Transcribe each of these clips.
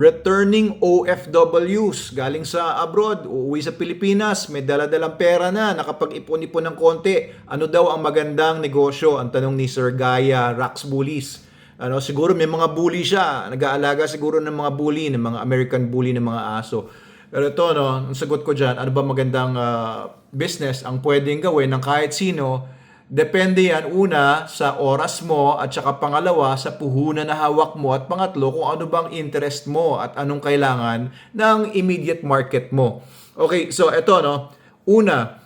Returning OFWs galing sa abroad, uuwi sa Pilipinas, may dala-dalang pera na, nakapag-ipon-ipon ng konti. Ano daw ang magandang negosyo? Ang tanong ni Sir Gaya Rax Bullies. Siguro may mga bully siya. Nag-aalaga siguro ng mga bully, ng mga American bully ng mga aso. Pero ito, no, ang sagot ko dyan, ano ba magandang business ang pwedeng gawin ng kahit sino? Depende yan una sa oras mo at saka pangalawa sa puhunan na hawak mo at pangatlo kung ano bang interest mo at anong kailangan ng immediate market mo. Okay, so eto no. Una,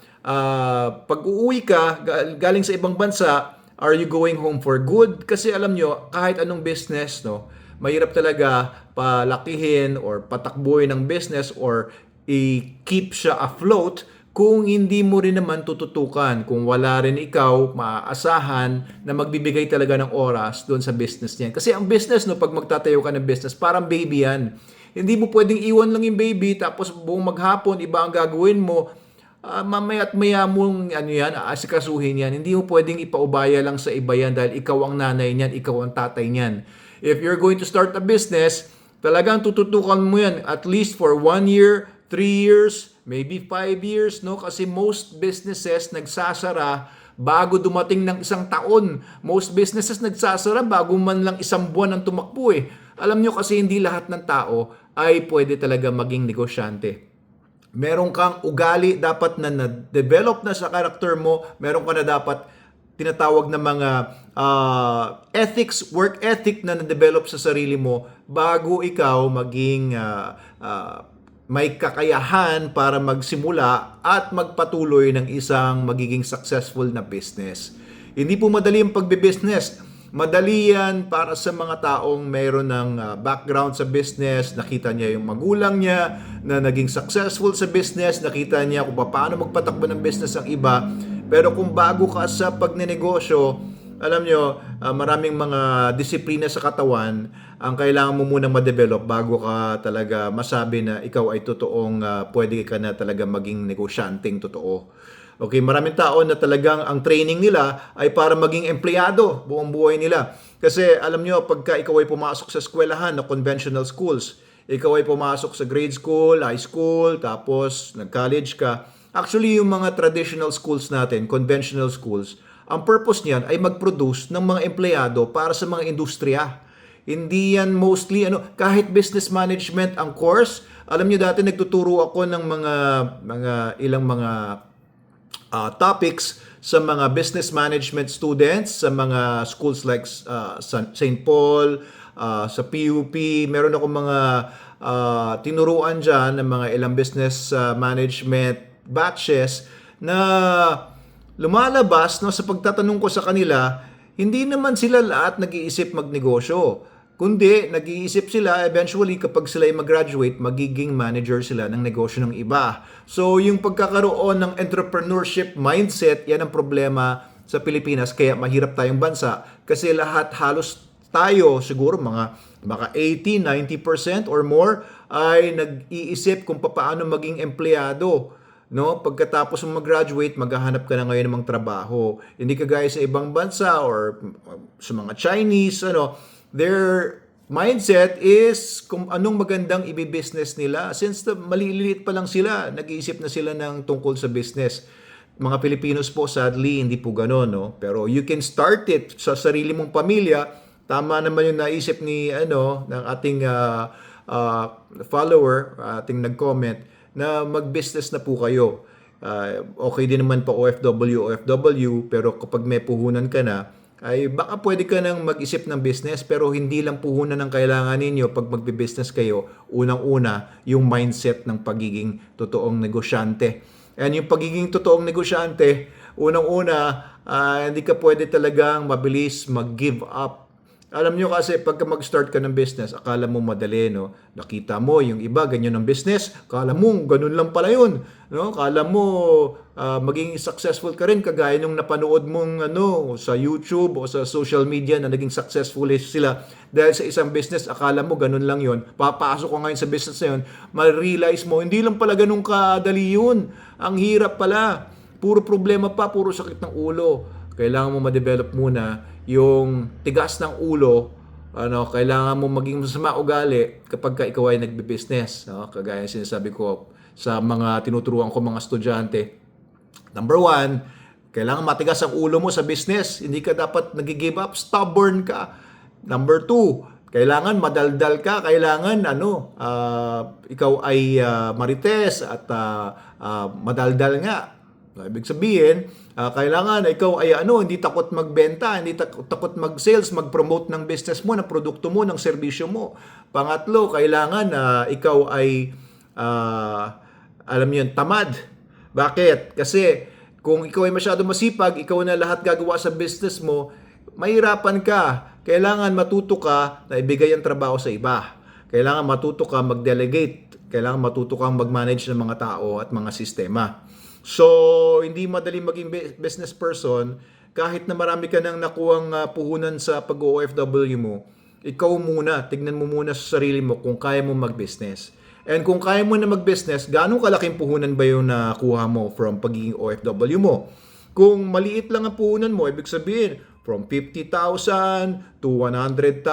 pag uuwi ka galing sa ibang bansa, are you going home for good? Kasi alam nyo, kahit anong business, no, mahirap talaga palakihin or patakbuhin ng business or i-keep siya afloat kung hindi mo rin naman tututukan, kung wala rin ikaw maaasahan na magbibigay talaga ng oras doon sa business niyan. Kasi ang business, no, pag magtatayo ka ng business, parang baby yan. Hindi mo pwedeng iwan lang yung baby tapos buong maghapon, iba ang gagawin mo. Mamaya at maya mong asikasuhin yan. Hindi mo pwedeng ipaubaya lang sa iba yan dahil ikaw ang nanay niyan, ikaw ang tatay niyan. If you're going to start a business, talagang tututukan mo yan at least for 1 year, 3 years, maybe 5 years, no? Kasi most businesses nagsasara bago dumating ng isang taon. Most businesses nagsasara bago man lang isang buwan ang tumakbo eh. Alam nyo kasi hindi lahat ng tao ay pwede talaga maging negosyante. Meron kang ugali dapat na na-develop na sa character mo. Meron ka na dapat tinatawag na mga ethics, work ethic na na-develop sa sarili mo bago ikaw maging may kakayahan para magsimula at magpatuloy ng isang magiging successful na business. Hindi po madali ang pagbe-business. Madali yan para sa mga taong mayroon ng background sa business, nakita niya yung magulang niya na naging successful sa business, nakita niya kung paano magpatakbo ng business ang iba. Pero kung bago ka sa pagnenegosyo, alam nyo, maraming mga disiplina sa katawan ang kailangan mo munang ma-develop bago ka talaga masabi na ikaw ay totoong pwede ka na talaga maging negosyanteng totoo. Okay, maraming tao na talagang ang training nila ay para maging empleyado buong buhay nila. Kasi alam nyo, pagka ikaw ay pumasok sa eskwelahan na conventional schools, ikaw ay pumasok sa grade school, high school, tapos nag-college ka. Actually, yung mga traditional schools natin, conventional schools, ang purpose niyan ay mag-produce ng mga empleyado para sa mga industriya. Hindi yan mostly, kahit business management ang course. Alam niyo dati nagtuturo ako ng ilang mga topics sa mga business management students, sa mga schools like St. Paul, sa PUP. Meron ako mga tinuruan dyan ng mga ilang business management batches na lumalabas, no, sa pagtatanong ko sa kanila, hindi naman sila lahat nag-iisip magnegosyo. Kundi nag-iisip sila eventually kapag sila ay mag-graduate, magiging manager sila ng negosyo ng iba. So yung pagkakaroon ng entrepreneurship mindset, yan ang problema sa Pilipinas. Kaya mahirap tayong bansa kasi lahat halos tayo, siguro baka 80-90% or more ay nag-iisip kung paano maging empleyado. No, pagkatapos mo mag-graduate, maghahanap ka na ngayon ng trabaho. Hindi kagaya sa ibang bansa or sa mga Chinese, their mindset is kung anong magandang i-business nila. Since maliliit pa lang sila, nag-iisip na sila ng tungkol sa business. Mga Pilipinos po, sadly, hindi po gano'n, no? Pero you can start it sa sarili mong pamilya. Tama naman yung naisip ng ating follower, ating nag-comment, na mag-business na po kayo. Okay din naman pa OFW, pero kapag may puhunan ka na, ay baka pwede ka nang mag-isip ng business, pero hindi lang puhunan ang kailangan ninyo pag magbe-business kayo. Unang-una, yung mindset ng pagiging totoong negosyante. And yung pagiging totoong negosyante, unang-una, hindi ka pwede talagang mabilis mag-give up. Alam nyo kasi pagka mag-start ka ng business, akala mo madali, no? Nakita mo yung iba, ganyan ang business, akala mo ganun lang pala yun, no? Akala mo maging successful ka rin kagaya nung napanood mong sa YouTube o sa social media na naging successful sila dahil sa isang business, akala mo ganun lang yun. Papasok ko ngayon sa business na yun, ma-realize mo, hindi lang pala ganun kadali yun. Ang hirap pala. Puro problema pa, puro sakit ng ulo. Kailangan mo ma-develop muna yung tigas ng ulo kailangan mo maging masama ugali kapag ka ikaw ay nagbe-business. No? Kagaya sinasabi ko sa mga tinuturuan ko mga estudyante. Number one, kailangan matigas ang ulo mo sa business. Hindi ka dapat nag-give up, stubborn ka. Number two, kailangan madaldal ka, kailangan ikaw ay marites at madaldal nga. Ibig sabihin, kailangan ikaw ay hindi takot magbenta, hindi takot mag-sales, mag-promote ng business mo, ng produkto mo, ng serbisyo mo. Pangatlo, kailangan ikaw ay tamad. Bakit? Kasi kung ikaw ay masyado masipag, ikaw na lahat gagawa sa business mo, mahirapan ka. Kailangan matuto ka na ibigay ang trabaho sa iba. Kailangan matuto ka mag-delegate. Kailangan matuto kang mag-manage ng mga tao at mga sistema. So, hindi madali maging business person kahit na marami ka nang nakuhang puhunan sa pag-OFW mo. Ikaw muna, tignan mo muna sa sarili mo kung kaya mo mag-business. And kung kaya mo na mag-business, gaano kalaking puhunan ba yung nakuha mo from pagiging OFW mo? Kung maliit lang ang puhunan mo, ibig sabihin, from 50,000 to 100,000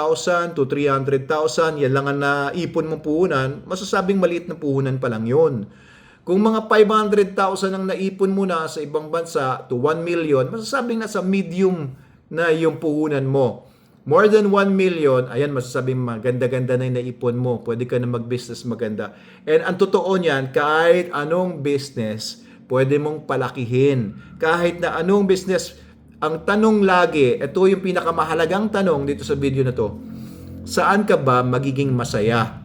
to 300,000, yan lang ang naipon mong puhunan, masasabing maliit na puhunan pa lang yun. Kung mga 500,000 ang naipon mo na sa ibang bansa to 1 million, masasabing nasa medium na yung puhunan mo. More than 1 million, ayan, masasabing maganda-ganda na yung naipon mo. Pwede ka na mag-business maganda. And ang totoo niyan, kahit anong business, pwede mong palakihin. Kahit na anong business, ang tanong lagi, ito yung pinakamahalagang tanong dito sa video na to, saan ka ba magiging masaya?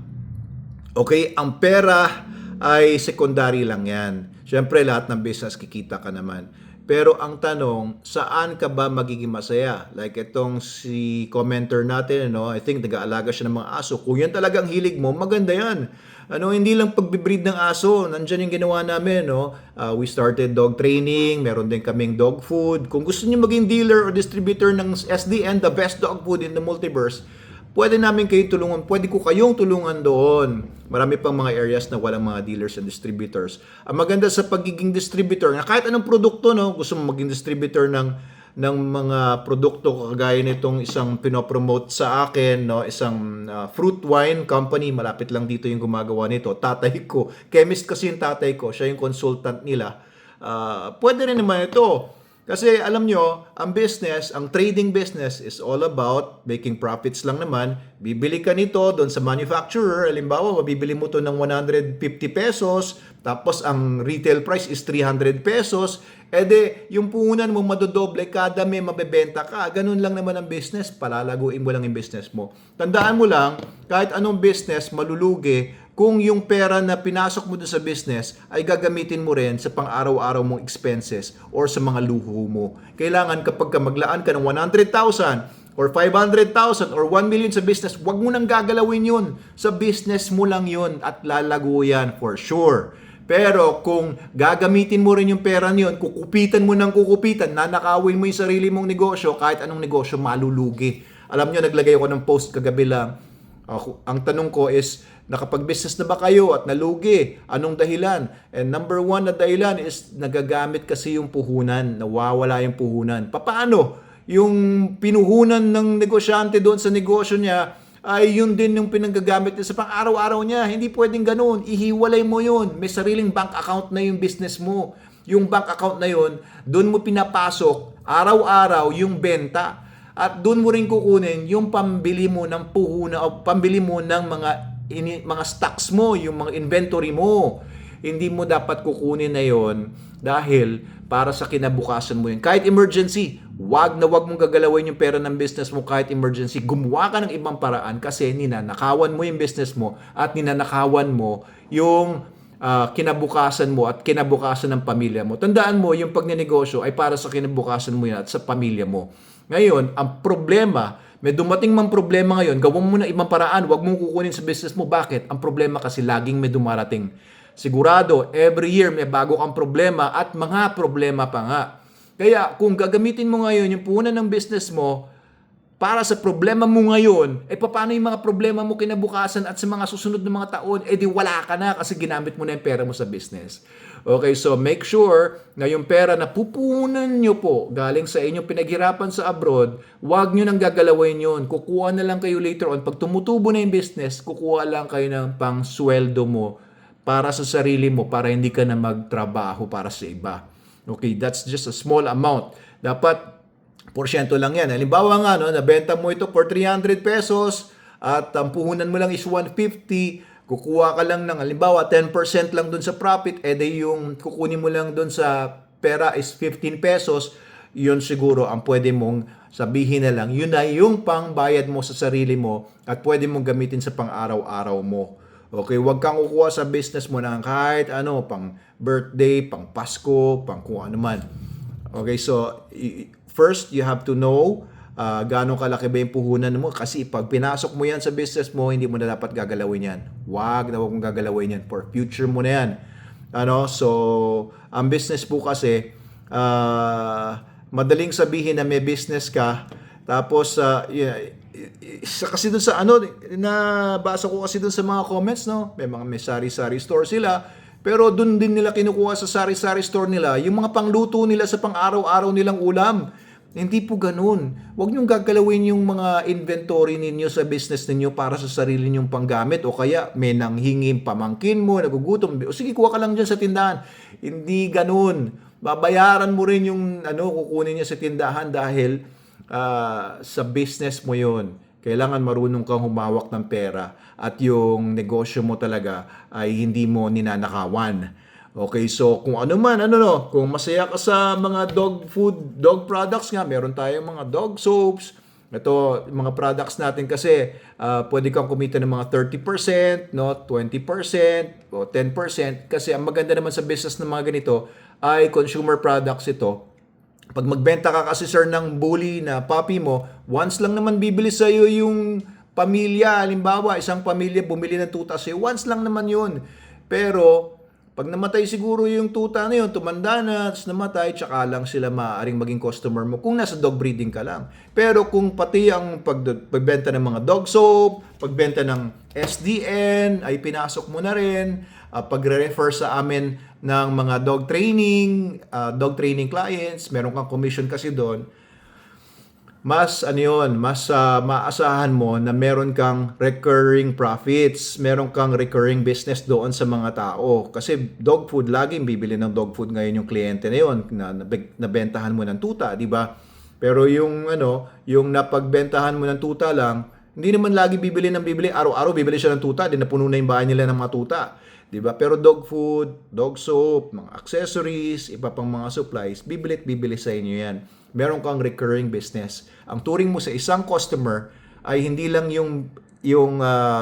Okay, ang pera ay secondary lang yan. Siyempre, lahat ng business kikita ka naman. Pero ang tanong, saan ka ba magiging masaya? Like itong si commenter natin, I think nag-aalaga siya ng mga aso. Kung yan talagang hilig mo, maganda yan. Hindi lang pagbibreed ng aso. Nandiyan yung ginawa namin, we started dog training, meron din kaming dog food. Kung gusto niyo maging dealer or distributor ng SDN, the best dog food in the multiverse, pwede namin kayo tulungan, pwede ko kayong tulungan doon. Marami pang mga areas na walang mga dealers and distributors. Ang maganda sa pagiging distributor, na kahit anong produkto, gusto mo maging distributor ng mga produkto kagaya nitong isang pinopromote sa akin, isang fruit wine company, malapit lang dito yung gumagawa nito. Tatay ko, chemist kasi yung tatay ko, siya yung consultant nila. Pwede rin naman ito. Kasi alam nyo, ang business, ang trading business is all about making profits lang naman. Bibili ka nito doon sa manufacturer. Halimbawa, mabibili mo to ng 150 pesos, tapos ang retail price is 300 pesos. Yung puhunan mo madodoble kada may mabebenta ka. Ganun lang naman ang business. Palalaguin mo lang yung business mo. Tandaan mo lang, kahit anong business, malulugi kung yung pera na pinasok mo doon sa business ay gagamitin mo rin sa pang-araw-araw mong expenses or sa mga luho mo. Kailangan kapag maglaan ka ng 100,000 or 500,000 or 1 million sa business, wag mo nang gagalawin yun. Sa business mo lang yun at lalago yan for sure. Pero kung gagamitin mo rin yung pera niyon, kukupitan mo ng kukupitan, nanakawin mo yung sarili mong negosyo, kahit anong negosyo, malulugi. Alam nyo, naglagay ako ng post kagabi lang. Ang tanong ko is, nakapag-business na ba kayo at nalugi? Anong dahilan? And number one na dahilan is nagagamit kasi yung puhunan, nawawala yung puhunan. Paano? Yung pinuhunan ng negosyante doon sa negosyo niya ay yun din yung pinanggagamit niya sa pang-araw-araw niya. Hindi pwedeng ganun. Ihiwalay mo yun. May sariling bank account na yung business mo. Yung bank account na yun, doon mo pinapasok araw-araw yung benta. At doon mo rin kukunin yung pambili mo ng puhunan o pambili mo ng mga stocks mo, yung mga inventory mo. Hindi mo dapat kukunin na yon dahil para sa kinabukasan mo yun. Kahit emergency, wag mong gagalawin yung pera ng business mo kahit emergency. Gumawa ka ng ibang paraan kasi ninanakawan mo yung business mo at ninanakawan mo yung kinabukasan mo at kinabukasan ng pamilya mo. Tandaan mo, yung pagnenegosyo ay para sa kinabukasan mo yan at sa pamilya mo. Ngayon, ang problema, may dumating mang problema ngayon, gawin mo na ibang paraan, wag mong kukunin sa business mo. Bakit? Ang problema kasi laging may dumarating. Sigurado, every year may bago kang problema at mga problema pa nga. Kaya kung gagamitin mo ngayon yung puhunan ng business mo, para sa problema mo ngayon, paano yung mga problema mo kinabukasan at sa mga susunod na mga taon, di wala ka na kasi ginamit mo na yung pera mo sa business. Okay, so make sure na yung pera na pupunan nyo po galing sa inyong pinaghirapan sa abroad, wag nyo nang gagalawin yun. Kukuha na lang kayo later on. Pag tumutubo na yung business, kukuha lang kayo ng pang sweldo mo para sa sarili mo, para hindi ka na magtrabaho para sa iba. Okay, that's just a small amount. Dapat porsyento lang yan. Halimbawa nga, nabenta mo ito for 300 pesos at ang puhunan mo lang is 150, kukuha ka lang ng, halimbawa, 10% lang dun sa profit, yung kukunin mo lang dun sa pera is 15 pesos, yun siguro ang pwede mong sabihin na lang, yun na yung pangbayad mo sa sarili mo at pwede mong gamitin sa pang-araw-araw mo. Okay, wag kang kukuha sa business mo ng kahit pang birthday, pang Pasko, pang kung ano man. Okay, so first, you have to know gaano kalaki ba yung puhunan mo kasi pag pinasok mo yan sa business mo, hindi mo na dapat gagalawin yan. Wag mong gagalawin yan. For future mo na yan. So, ang business po kasi, madaling sabihin na may business ka, tapos, kasi dun sa nabasa ko kasi dun sa mga comments, may sari-sari store sila, pero dun din nila kinukuha sa sari-sari store nila yung mga pangluto nila sa pang-araw-araw nilang ulam. Hindi po ganun. Huwag niyong gagalawin yung mga inventory ninyo sa business ninyo para sa sarili niyong panggamit o kaya may nanghingin pamangkin mo, nagugutom. O sige, kuha ka lang dyan sa tindahan. Hindi ganun. Babayaran mo rin yung kukunin niya sa tindahan dahil sa business mo yun. Kailangan marunong kang humawak ng pera at yung negosyo mo talaga ay hindi mo ninanakawan. Okay, so kung ano man, kung masaya ka sa mga dog food, dog products nga, meron tayong mga dog soaps. Ito, mga products natin kasi, pwede kang kumita ng mga 30%, 20%, o 10%. Kasi ang maganda naman sa business ng mga ganito ay consumer products ito. Pag magbenta ka kasi sir ng bully na puppy mo, once lang naman bibili sa iyo yung pamilya. Halimbawa, isang pamilya bumili ng tuta sa'yo, once lang naman yun. Pero, pag namatay siguro yung tuta na yun, tumanda na, tapos namatay, tsaka lang sila maaaring maging customer mo kung nasa dog breeding ka lang. Pero kung pati ang pagbenta ng mga dog soap, pagbenta ng SDN, ay pinasok mo na rin, pagre-refer sa amin ng mga dog training clients, meron kang commission kasi doon, mas maasahan mo na meron kang recurring profits, meron kang recurring business doon sa mga tao. Kasi dog food, laging bibili ng dog food ngayon yung kliyente na yun, na nabentahan mo ng tuta, di ba? Pero yung napagbentahan mo ng tuta lang, hindi naman lagi bibili, araw-araw bibili siya ng tuta, din napuno na yung bahay nila ng mga tuta. Di ba? Pero dog food, dog soap, mga accessories, iba pang mga supplies, bibili sa inyo yan. Meron kang recurring business. Ang turing mo sa isang customer ay hindi lang yung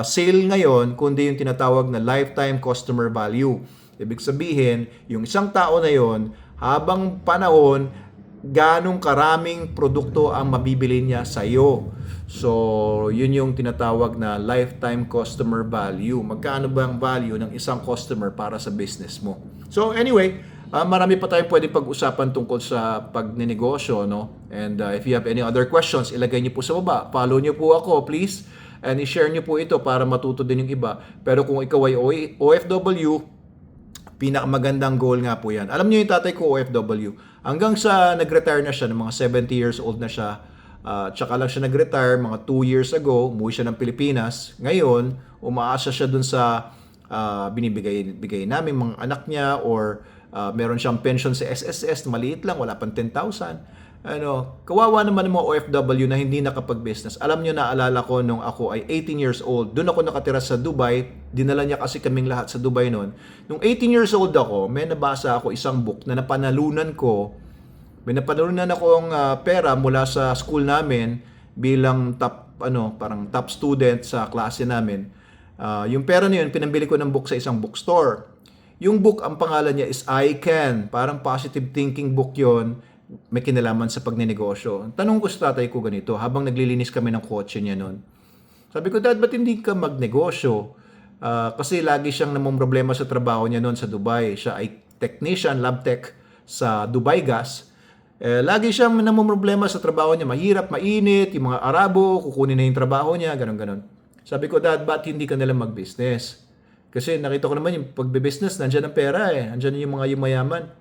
sale ngayon, kundi yung tinatawag na lifetime customer value. Ibig sabihin, yung isang tao na yon, habang panahon, ganong karaming produkto ang mabibili niya sa iyo. So, yun yung tinatawag na lifetime customer value. Magkano ba ang value ng isang customer para sa business mo? So, anyway, marami pa tayong pwede pag-usapan tungkol sa pagnenegosyo, And if you have any other questions, ilagay niyo po sa baba. Follow niyo po ako, please. And i-share niyo po ito para matuto din yung iba. Pero kung ikaw ay OFW, pinakamagandang goal nga po yan. Alam niyo yung tatay ko, OFW. Hanggang sa nag-retire na siya, ng mga 70 years old na siya, tsaka lang siya nag-retire, mga 2 years ago, umuwi siya ng Pilipinas. Ngayon, umaasa siya dun sa binibigay namin mga anak niya or meron siyang pension sa SSS, maliit lang, wala pang 10,000. Kawawa naman ng mga OFW na hindi nakapag-business. Alam niyo, naalala ko nung ako ay 18 years old, doon ako nakatira sa Dubai, dinala niya kasi kaming lahat sa Dubai noon. Nung 18 years old ako, may nabasa ako isang book na napanalunan ko. May napanalunan akong pera mula sa school namin bilang parang top student sa klase namin. Yung pera na yun, pinambili ko ng book sa isang bookstore. Yung book, ang pangalan niya is I Can. Parang positive thinking book yon. May kinalaman sa pagnenegosyo. Tanong ko sa tatay ko ganito, habang naglilinis kami ng kotse niya noon. Sabi ko, Dad, ba't hindi ka magnegosyo? Kasi lagi siyang namang problema sa trabaho niya noon sa Dubai. Siya ay technician, lab tech sa Dubai Gas. Lagi siyang namumroblema sa trabaho niya. Mahirap, mainit, yung mga Arabo, kukunin na yung trabaho niya, ganun-ganun. Sabi ko, Dad, ba't hindi ka nalang mag-business? Kasi nakita ko naman yung pagbe-business, nandyan ang pera eh. Nandyan yung mga yumayaman.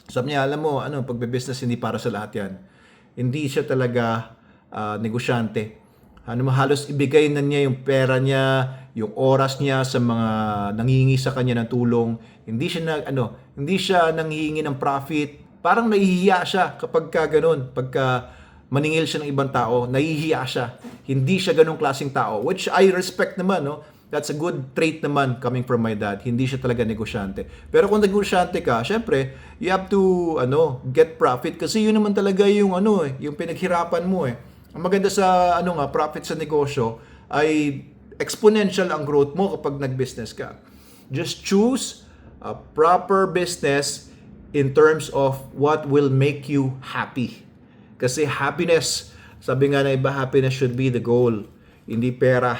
Sabi niya, alam mo, pagbe-business hindi para sa lahat yan. Hindi siya talaga negosyante. Halos ibigay na niya yung pera niya, yung oras niya sa mga nanghihingi sa kanya ng tulong. Hindi siya nanghihingi ng profit. Parang nahihiya siya kapag ganun, pagka maningil siya ng ibang tao, nahihiya siya. Hindi siya ganung klaseng tao, which I respect naman, no? That's a good trait naman coming from my dad. Hindi siya talaga negosyante. Pero kung negosyante ka, syempre, you have to get profit kasi yun naman talaga yung yung pinaghirapan mo eh. Ang maganda sa profit sa negosyo ay exponential ang growth mo kapag nag-business ka. Just choose a proper business in terms of what will make you happy. Kasi happiness, sabi nga na iba, happiness should be the goal, hindi pera.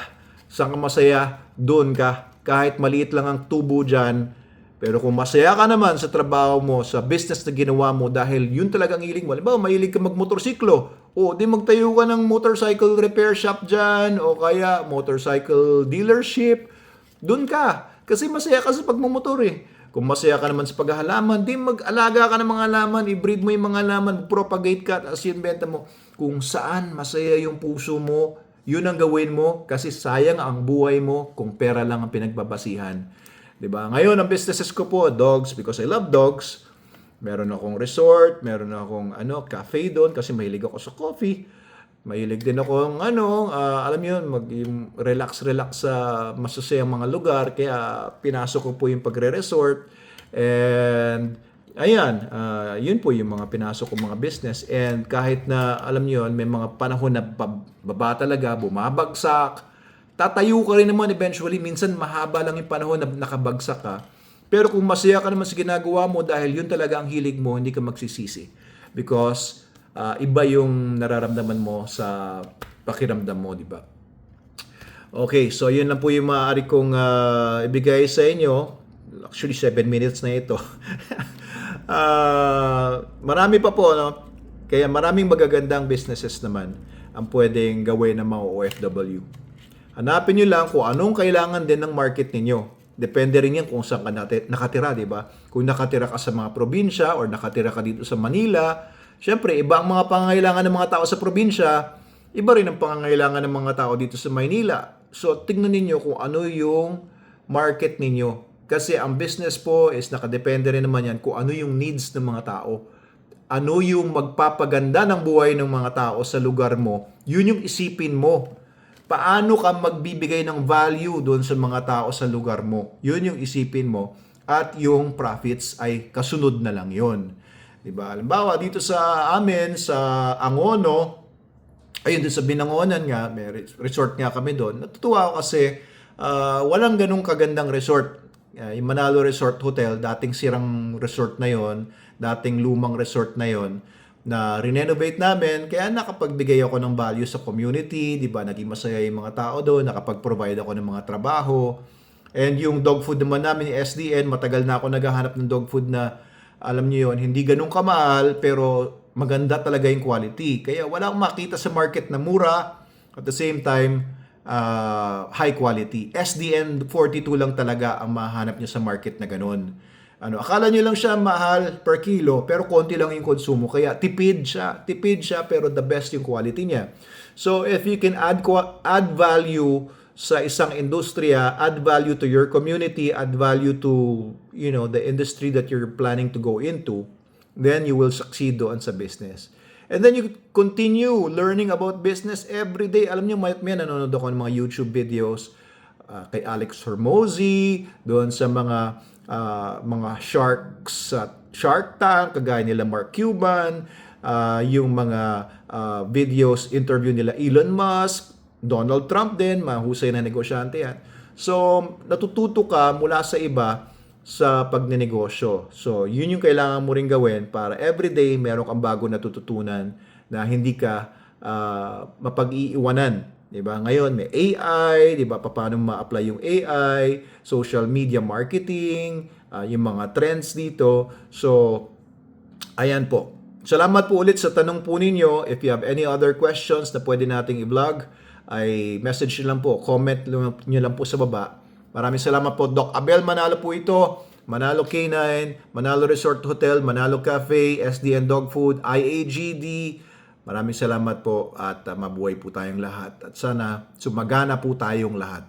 Saan ka masaya, doon ka. Kahit maliit lang ang tubo dyan. Pero kung masaya ka naman sa trabaho mo, sa business na ginawa mo, dahil yun talagang hiling mo. Halimbawa, mahilig ka magmotorsiklo. O, di magtayo ka ng motorcycle repair shop dyan. O kaya, motorcycle dealership. Doon ka. Kasi masaya ka sa pagmumotor eh. Kung masaya ka naman sa paghahalaman, di mag-alaga ka ng mga halaman, i-breed mo yung mga halaman, propagate ka, tapos benta mo. Kung saan masaya yung puso mo, yun ang gawin mo kasi sayang ang buhay mo kung pera lang ang pinagbabasihan. 'Di ba? Ngayon, ang businesses ko po, dogs, because I love dogs. Meron akong resort, meron akong cafe doon kasi mahilig ako sa coffee. Mahilig din ako alam mo yun, relax sa masasayang mga lugar. Kaya pinasok ko po yung pagre-resort. And ayan, yun po yung mga pinasok kong mga business. And kahit na, alam niyo yun, may mga panahon na baba talaga, bumabagsak. Tatayo ka rin naman eventually. Minsan mahaba lang yung panahon na nakabagsak ka. Pero kung masaya ka naman sa ginagawa mo dahil yun talaga ang hilig mo, hindi ka magsisisi. Because iba yung nararamdaman mo sa pakiramdam mo, di ba? Okay, so yun lang po yung maaari kong ibigay sa inyo. Actually, 7 minutes na ito. Marami pa po, Kaya maraming magagandang businesses naman ang pwedeng gawin ng mga OFW. Hanapin nyo lang kung anong kailangan din ng market ninyo. Depende rin yan kung saan ka nakatira, di ba? Kung nakatira ka sa mga probinsya or nakatira ka dito sa Manila, syempre, iba ang mga pangangailangan ng mga tao sa probinsya, iba rin ang pangangailangan ng mga tao dito sa Maynila. So, tingnan ninyo kung ano yung market ninyo. Kasi ang business po is nakadepende rin naman yan kung ano yung needs ng mga tao. Ano yung magpapaganda ng buhay ng mga tao sa lugar mo, yun yung isipin mo. Paano ka magbibigay ng value doon sa mga tao sa lugar mo? Yun yung isipin mo. At yung profits ay kasunod na lang yun. Diba? Halimbawa, dito sa amin, sa Angono, ayun, doon sa Binangonan nga, may resort nga kami doon. Natutuwa ako kasi walang ganung kagandang resort. Yung Manalo Resort Hotel, dating sirang resort na yon, dating lumang resort na yon, na renovate namin, kaya nakapagbigay ako ng value sa community, di ba? Naging masaya yung mga tao doon, nakapag-provide ako ng mga trabaho. And yung dog food naman namin, yung SDN, matagal na ako naghahanap ng dog food na, alam niyo yon, hindi ganun kamahal, pero maganda talaga yung quality. Kaya wala akong makita sa market na mura, at the same time, high quality. SDN 42 lang talaga ang mahanap niyo sa market na ganun. Akala niyo lang siya mahal per kilo, pero konti lang yung konsumo. Kaya tipid siya, pero the best yung quality niya. So if you can add value sa isang industriya, add value to your community, add value to the industry that you're planning to go into, then you will succeed doon sa business. And then you continue learning about business every day. Alam niyo, may nanonood ako ng mga YouTube videos kay Alex Hormozi, doon sa mga sharks sa Shark Tank, kagaya nila Mark Cuban, yung mga videos, interview nila Elon Musk, Donald Trump din, mahusay na negosyante yan. So, natututo ka mula sa iba sa pagnenegosyo. So, yun yung kailangan mo rin gawin para everyday meron kang bago natututunan na hindi ka mapag-iiwanan. Diba? Ngayon, may AI, diba? Paano ma-apply yung AI, social media marketing, yung mga trends dito. So, ayan po. Salamat po ulit sa tanong po ninyo. If you have any other questions na pwede nating i-vlog, ay message nyo lang po, comment nyo lang po sa baba. Maraming salamat po. Doc Abel Manalo po ito. Manalo K9, Manalo Resort Hotel, Manalo Cafe, SDN Dog Food, IAGD. Maraming salamat po at mabuhay po tayong lahat. At sana sumagana po tayong lahat.